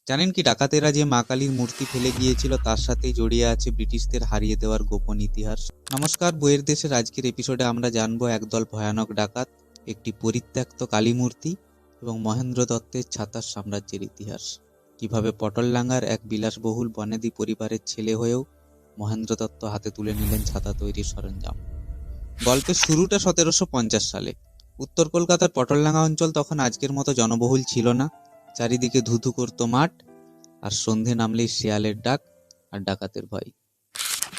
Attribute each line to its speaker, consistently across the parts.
Speaker 1: জানেন কি ডাকাতেরা যে মা কালীর মূর্তি ফেলে গিয়েছিল তার সাথেই জড়িয়ে আছে ব্রিটিশদের হারিয়ে দেওয়ার গোপন ইতিহাস। নমস্কার, বইয়ের দেশের আজকের এপিসোডে আমরা জানবো একদল ভয়ানক ডাকাত, একটি পরিত্যক্ত কালী মূর্তি এবং মহেন্দ্র দত্তের ছাতার সাম্রাজ্যের ইতিহাস। কিভাবে পটলডাঙ্গার এক বিলাসবহুল বনেদি পরিবারের ছেলে হয়েও মহেন্দ্র দত্ত হাতে তুলে নিলেন ছাতা তৈরির সরঞ্জাম। গল্পের শুরুটা 1750 সালে। উত্তর কলকাতার পটলডাঙ্গা অঞ্চল তখন আজকের মতো জনবহুল ছিল না। চারিদিকে ধুধু করত মাঠ, আর সন্ধে নামলেই শেয়ালের ডাক আর ডাকাতের ভয়।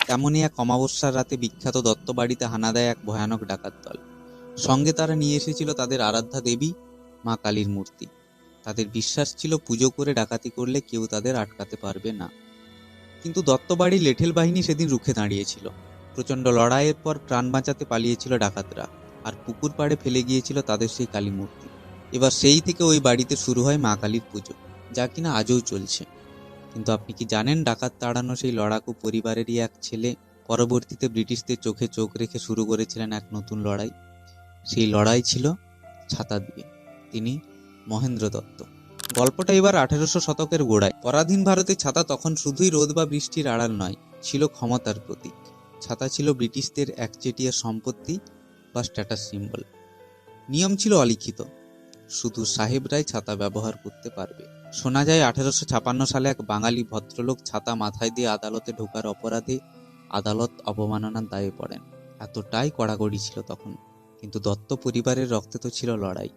Speaker 1: তেমনই এক অমাবস্যার রাতে বিখ্যাত দত্ত বাড়িতে হানা দেয় এক ভয়ানক ডাকাত দল। সঙ্গে তারা নিয়ে এসেছিল তাদের আরাধ্যা দেবী মা কালীর মূর্তি। তাদের বিশ্বাস ছিল পুজো করে ডাকাতি করলে কেউ তাদের আটকাতে পারবে না। কিন্তু দত্তবাড়ির লেঠেল বাহিনী সেদিন রুখে দাঁড়িয়েছিল। প্রচন্ড লড়াইয়ের পর প্রাণ বাঁচাতে পালিয়েছিল ডাকাতরা, আর পুকুর পাড়ে ফেলে গিয়েছিল তাদের সেই কালী মূর্তি। এবার সেই থেকে ওই বাড়িতে শুরু হয় মা কালীর পুজো, যা কিনা আজও চলছে। কিন্তু আপনি কি জানেন, ডাকাত তাড়ানো সেই লড়াকু পরিবারেরই এক ছেলে পরবর্তীতে ব্রিটিশদের চোখে চোখ রেখে শুরু করেছিলেন এক নতুন লড়াই। সেই লড়াই ছিল ছাতা দিয়ে। তিনি মহেন্দ্র দত্ত। গল্পটা এবার 1800 শতকের গোড়ায়। পরাধীন ভারতে ছাতা তখন শুধুই রোদ বা বৃষ্টির আড়াল নয়, ছিল ক্ষমতার প্রতীক। ছাতা ছিল ব্রিটিশদের একচেটিয়া সম্পত্তি বা স্ট্যাটাস সিম্বল। নিয়ম ছিল অলিখিত, শুধু সাহেবরাই ছাতা ব্যবহার করতে পারবে। শোনা যায় 1856 সালে এক বাঙালি ভদ্রলোক ছাতা মাথায় দিয়ে আদালতে ঢোকার অপরাধে আদালত অবমাননার দায়ে পড়েন। এতটাই কড়াকড়ি ছিল তখন। কিন্তু দত্ত পরিবারের রক্তে তো ছিল লড়াই।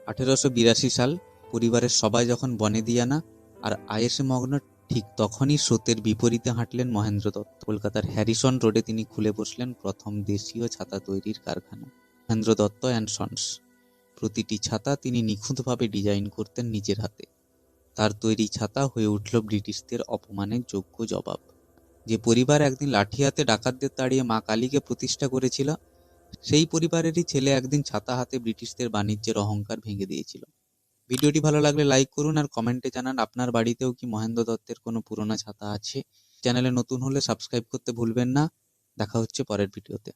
Speaker 1: 1882 সাল, পরিবারের সবাই যখন বনেদিয়ানা আর আয়েসে মগ্ন, ঠিক তখনই স্রোতের বিপরীতে হাঁটলেন মহেন্দ্র দত্ত। কলকাতার হ্যারিসন রোডে তিনি খুলে বসলেন প্রথম দেশীয় ছাতা তৈরির কারখানা, মহেন্দ্র দত্ত অ্যান্ড সন্স। প্রতিটি ছাতা তিনি নিখুঁতভাবে ডিজাইন করতেন নিজের হাতে। তার তৈরি ছাতা হয়ে উঠল ব্রিটিশদের অপমানের যোগ্য জবাব। যে পরিবার একদিন লাঠি হাতে ডাকাতদের তাড়িয়ে মা কালীকে প্রতিষ্ঠা করেছিল, সেই পরিবারেরই ছেলে একদিন ছাতা হাতে ব্রিটিশদের বাণিজ্যের অহংকার ভেঙে দিয়েছিল। ভিডিওটি ভালো লাগলে লাইক করুন আর কমেন্টে জানান আপনার বাড়িতেও কি মহেন্দ্র দত্তের কোনো পুরোনো ছাতা আছে। চ্যানেলে নতুন হলে সাবস্ক্রাইব করতে ভুলবেন না। দেখা হচ্ছে পরের ভিডিওতে।